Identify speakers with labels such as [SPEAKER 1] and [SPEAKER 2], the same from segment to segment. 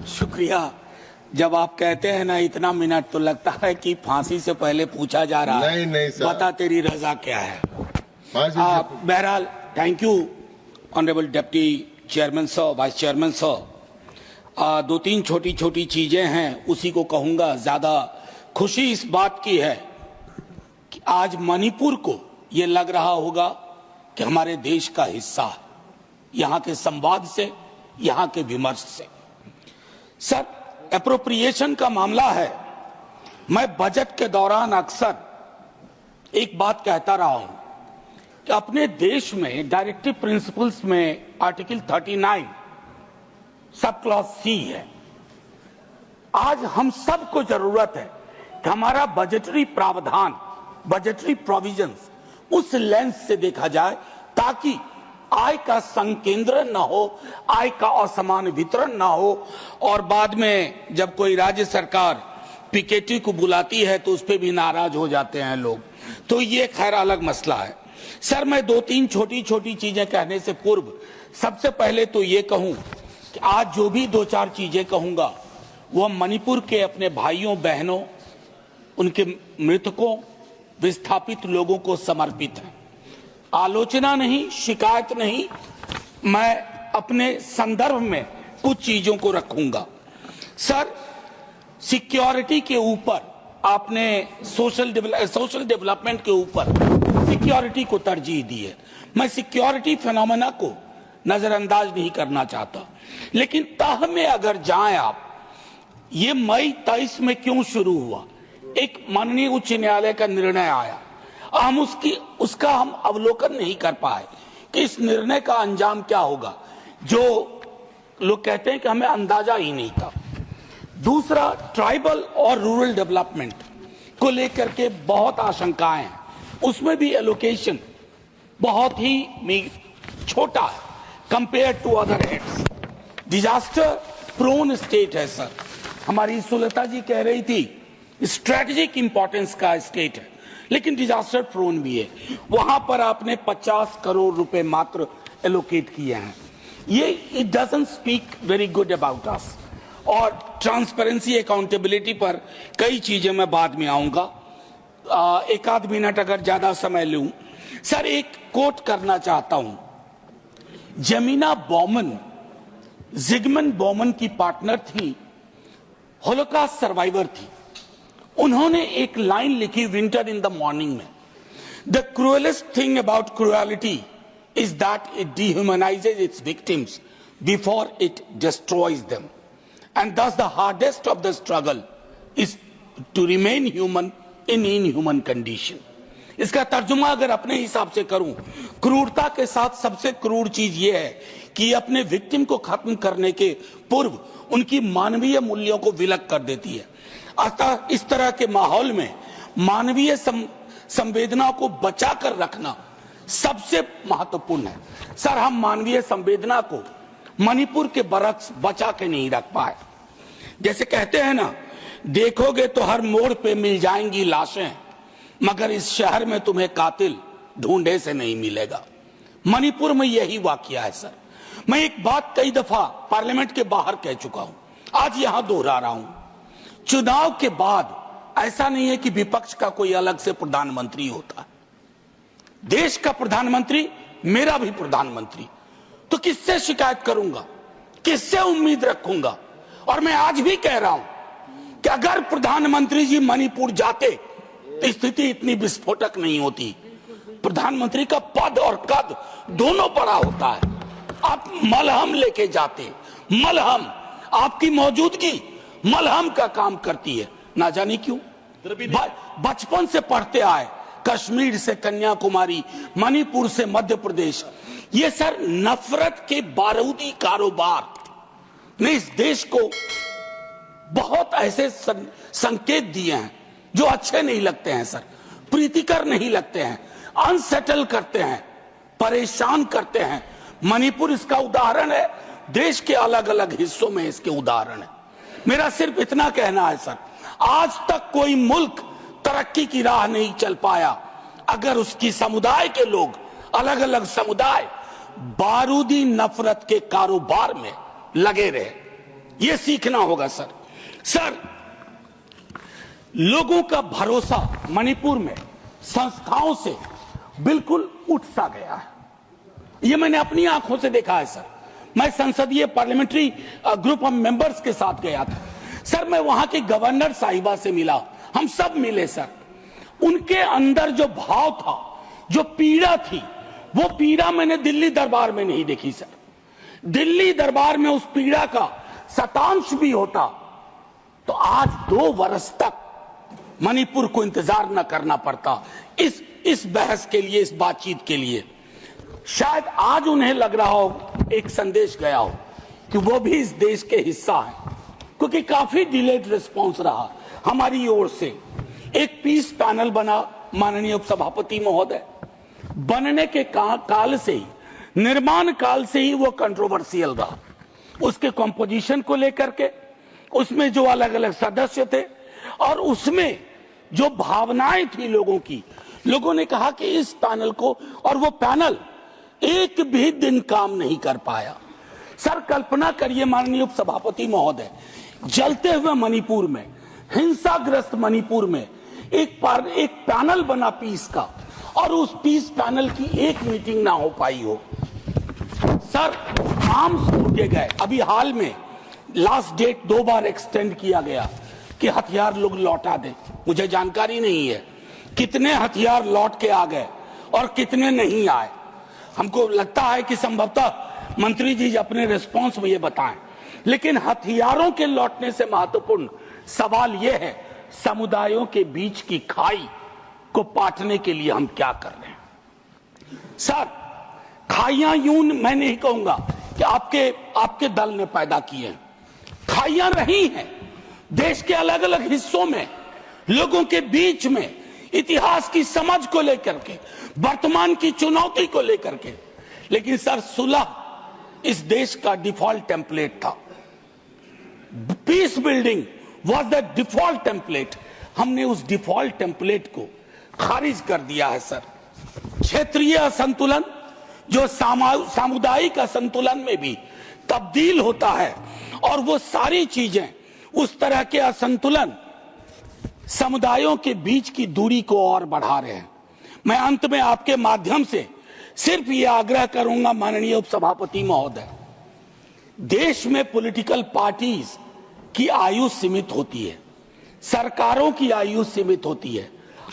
[SPEAKER 1] शुक्रिया। जब आप कहते हैं ना इतना मिनट, तो लगता है कि फांसी से पहले पूछा जा रहा है।
[SPEAKER 2] नहीं सर,
[SPEAKER 1] बता तेरी रजा क्या है। बहरहाल thank you honourable deputy chairman sir, vice chairman sir. दो तीन छोटी छोटी चीजें हैं, उसी को कहूंगा। ज्यादा खुशी इस बात की है कि आज मणिपुर को ये लग रहा होगा कि हमारे देश का हिस्सा है, यहाँ के संवाद से, यहाँ के विमर्श से। सर, एप्रोप्रिएशन का मामला है। मैं बजट के दौरान अक्सर एक बात कहता रहा हूं कि अपने देश में डायरेक्टिव प्रिंसिपल्स में आर्टिकल 39 सब क्लॉज सी है। आज हम सबको जरूरत है कि हमारा बजटरी प्रावधान, बजटरी प्रोविजंस उस लेंस से देखा जाए ताकि आय का संकेंद्रण न हो, आय का असमान वितरण न हो, और बाद में जब कोई राज्य सरकार पीकेटी को बुलाती है तो उस पर भी नाराज हो जाते हैं लोग। तो ये खैर अलग मसला है। सर, मैं दो तीन छोटी छोटी चीजें कहने से पूर्व सबसे पहले तो ये कहूं कि आज जो भी दो चार चीजें कहूंगा वो मणिपुर के अपने भाइयों बहनों, उनके मृतकों, विस्थापित लोगों को समर्पित है। आलोचना नहीं, शिकायत नहीं, मैं अपने संदर्भ में कुछ चीजों को रखूंगा। सर, सिक्योरिटी के ऊपर आपने सोशल डेवलपमेंट के ऊपर सिक्योरिटी को तरजीह दी है। मैं सिक्योरिटी फिनोमेना को नजरअंदाज नहीं करना चाहता, लेकिन तह में अगर जाएं आप, ये मई 23 में क्यों शुरू हुआ? एक माननीय उच्च न्यायालय का निर्णय आया, हम उसका हम अवलोकन नहीं कर पाए कि इस निर्णय का अंजाम क्या होगा, जो लोग कहते हैं कि हमें अंदाजा ही नहीं था। दूसरा, ट्राइबल और रूरल डेवलपमेंट को लेकर के बहुत आशंकाएं हैं। उसमें भी एलोकेशन बहुत ही छोटा है compare to other heads. Disaster prone state है सर, हमारी सुलता जी कह रही थी स्ट्रेटेजिक इंपॉर्टेंस का स्टेट है, लेकिन डिजास्टर प्रोन भी है। वहां पर आपने 50 करोड़ रुपए मात्र एलोकेट किए हैं। ये it doesn't speak very good about us. और ट्रांसपेरेंसी, अकाउंटेबिलिटी पर कई चीजें मैं बाद में आऊंगा। एक आध मिनट अगर ज्यादा समय लूं, सर एक कोट करना चाहता हूं। जमीना बॉमन, जिगमंड बॉमन की पार्टनर थी, होलोकॉस्ट सर्वाइवर थी। उन्होंने एक लाइन लिखी विंटर इन द मॉर्निंग में, the cruellest thing about cruelty is that it dehumanises its victims before it destroys them, and thus the hardest of the struggle is to remain human in inhuman condition. इसका तर्जुमा अगर अपने हिसाब से करूं, क्रूरता के साथ सबसे क्रूर चीज यह है कि अपने विक्टिम को खत्म करने के पूर्व उनकी मानवीय मूल्यों को विलग कर देती है। अतः इस तरह के माहौल में मानवीय संवेदना को बचा कर रखना सबसे महत्वपूर्ण है। सर, हम मानवीय संवेदना को मणिपुर के बरक्स बचा के नहीं रख पाए। जैसे कहते हैं ना, देखोगे तो हर मोड़ पे मिल जाएंगी लाशें, मगर इस शहर में तुम्हें कातिल ढूंढे से नहीं मिलेगा। मणिपुर में यही वाकया है सर। मैं एक बात कई दफा पार्लियामेंट के बाहर कह चुका हूं, आज यहां दोहरा रहा हूं। चुनाव के बाद ऐसा नहीं है कि विपक्ष का कोई अलग से प्रधानमंत्री होता है। देश का प्रधानमंत्री मेरा भी प्रधानमंत्री, तो किससे शिकायत करूंगा, किससे उम्मीद रखूंगा? और मैं आज भी कह रहा हूं कि अगर प्रधानमंत्री जी मणिपुर जाते तो स्थिति इतनी विस्फोटक नहीं होती। प्रधानमंत्री का पद और कद दोनों बड़ा होता है। आप मलहम लेके जाते, मलहम, आपकी मौजूदगी मलहम का काम करती है। ना जाने क्यों बचपन से पढ़ते आए, कश्मीर से कन्याकुमारी, मणिपुर से मध्य प्रदेश, ये सर नफरत के बारूदी कारोबार ने इस देश को बहुत ऐसे संकेत दिए हैं जो अच्छे नहीं लगते हैं सर, प्रीतिकर नहीं लगते हैं, अनसेटल करते हैं, परेशान करते हैं। मणिपुर इसका उदाहरण है, देश के अलग अलग हिस्सों में इसके उदाहरण है। मेरा सिर्फ इतना कहना है सर, आज तक कोई मुल्क तरक्की की राह नहीं चल पाया अगर उसकी समुदाय के लोग, अलग अलग समुदाय बारूदी नफरत के कारोबार में लगे रहे। ये सीखना होगा सर। सर, लोगों का भरोसा मणिपुर में संस्थाओं से बिल्कुल उठ सा गया है। ये मैंने अपनी आंखों से देखा है सर। मैं संसदीय पार्लियामेंट्री ग्रुप ऑफ मेंबर्स के साथ गया था सर। मैं वहां के गवर्नर साहिबा से मिला, हम सब मिले सर। उनके अंदर जो भाव था, जो पीड़ा थी, वो पीड़ा मैंने दिल्ली दरबार में नहीं देखी सर। दिल्ली दरबार में उस पीड़ा का शतांश भी होता तो आज 2 वर्ष तक मणिपुर को इंतजार न करना पड़ता इस बहस के लिए, इस बातचीत के लिए। शायद आज उन्हें लग रहा हो, एक संदेश गया हो कि वो भी इस देश के हिस्सा है, क्योंकि काफी डिलेड रिस्पांस रहा हमारी ओर से। एक पीस पैनल बना, माननीय उपसभापति महोदय, बनने के काल से ही, निर्माण काल से ही वो कंट्रोवर्शियल रहा। उसके कंपोजिशन को लेकर के, उसमें जो अलग अलग सदस्य थे और उसमें जो भावनाएं थी लोगों की। लोगों ने कहा कि इस पैनल को, और वो पैनल एक भी दिन काम नहीं कर पाया। सर, कल्पना करिए माननीय उपसभापति महोदय, जलते हुए मणिपुर में, हिंसाग्रस्त मणिपुर में एक पैनल बना पीस का, और उस पीस पैनल की एक मीटिंग ना हो पाई हो। सर, आर्म्स टूटे गए। अभी हाल में लास्ट डेट 2 बार एक्सटेंड किया गया कि हथियार लोग लौटा दें। मुझे जानकारी नहीं है कितने हथियार लौट के आ गए और कितने नहीं आए। हमको लगता है कि संभवतः मंत्री जी अपने रिस्पांस में ये बताएं। लेकिन हथियारों के लौटने से महत्वपूर्ण सवाल यह है, समुदायों के बीच की खाई को पाटने के लिए हम क्या कर रहे हैं। सर, खाइयां यूं मैं नहीं कहूंगा कि आपके दल ने पैदा की है। खाइयां रही हैं देश के अलग अलग हिस्सों में, लोगों के बीच में, इतिहास की समझ को लेकर के, वर्तमान की चुनौती को लेकर के। लेकिन सर, सुलह इस देश का डिफॉल्ट टेम्पलेट था। Peace building was the default template. हमने उस डिफॉल्ट टेम्पलेट को खारिज कर दिया है सर। क्षेत्रीय असंतुलन जो सामुदायिक असंतुलन में भी तब्दील होता है, और वो सारी चीजें, उस तरह के असंतुलन समुदायों के बीच की दूरी को और बढ़ा रहे हैं। मैं अंत में आपके माध्यम से सिर्फ ये आग्रह करूंगा माननीय उपसभापति महोदय, देश में पॉलिटिकल पार्टीज की आयु सीमित होती है, सरकारों की आयु सीमित होती है।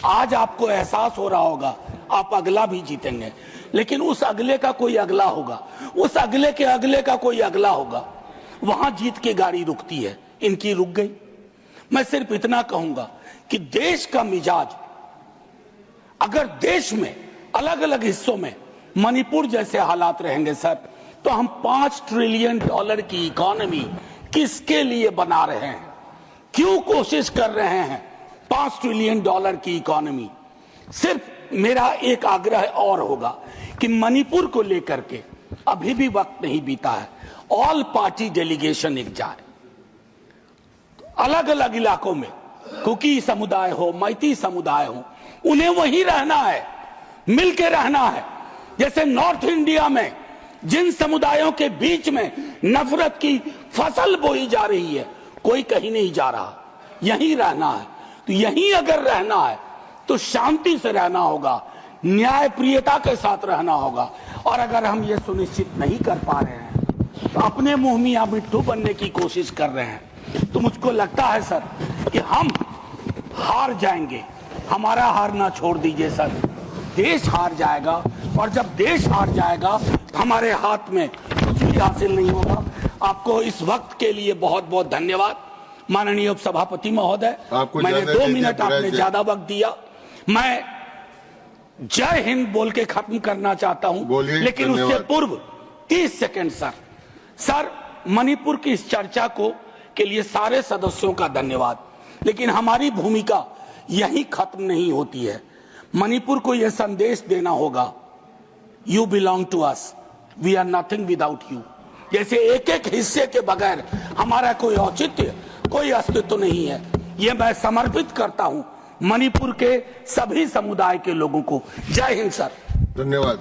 [SPEAKER 1] आज आपको एहसास हो रहा होगा आप अगला भी जीतेंगे, लेकिन उस अगले का कोई अगला होगा, उस अगले के अगले का कोई अगला होगा। वहां जीत के गाड़ी रुकती है, इनकी रुक गई। मैं सिर्फ इतना कहूंगा कि देश का मिजाज, अगर देश में अलग अलग हिस्सों में मणिपुर जैसे हालात रहेंगे सर, तो हम $5 ट्रिलियन की इकोनॉमी किसके लिए बना रहे हैं? क्यों कोशिश कर रहे हैं $5 ट्रिलियन की इकोनॉमी? सिर्फ मेरा एक आग्रह और होगा कि मणिपुर को लेकर के अभी भी वक्त नहीं बीता है। ऑल पार्टी डेलीगेशन एक जाए, अलग अलग इलाकों में, कुकी समुदाय हो, मैती समुदाय हो, उन्हें वहीं रहना है, मिलके रहना है। जैसे नॉर्थ इंडिया में जिन समुदायों के बीच में नफरत की फसल बोई जा रही है, कोई कहीं नहीं जा रहा, यहीं रहना है। तो यहीं अगर रहना है तो शांति से रहना होगा, न्यायप्रियता के साथ रहना होगा। और अगर हम ये सुनिश्चित नहीं कर पा रहे हैं, तो अपने मुंह मियां मिट्ठू बनने की कोशिश कर रहे हैं, तो मुझको लगता है सर कि हम हार जाएंगे। हमारा हारना छोड़ दीजिए सर, देश हार जाएगा, और जब देश हार जाएगा हमारे हाथ में कुछ भी हासिल नहीं होगा। आपको इस वक्त के लिए बहुत बहुत धन्यवाद माननीय उपसभापति महोदय। मैंने 2 मिनट आपने ज्यादा वक्त दिया। मैं जय हिंद बोल के खत्म करना चाहता हूं, लेकिन उससे पूर्व 30 सेकंड सर, मणिपुर की इस चर्चा के लिए सारे सदस्यों का धन्यवाद। लेकिन हमारी भूमिका यहीं खत्म नहीं होती है। मणिपुर को यह संदेश देना होगा, you belong to us, we are nothing without you. जैसे एक एक हिस्से के बगैर हमारा कोई औचित्य, कोई अस्तित्व नहीं है। ये मैं समर्पित करता हूं मणिपुर के सभी समुदाय के लोगों को। जय हिंद सर।
[SPEAKER 2] धन्यवाद।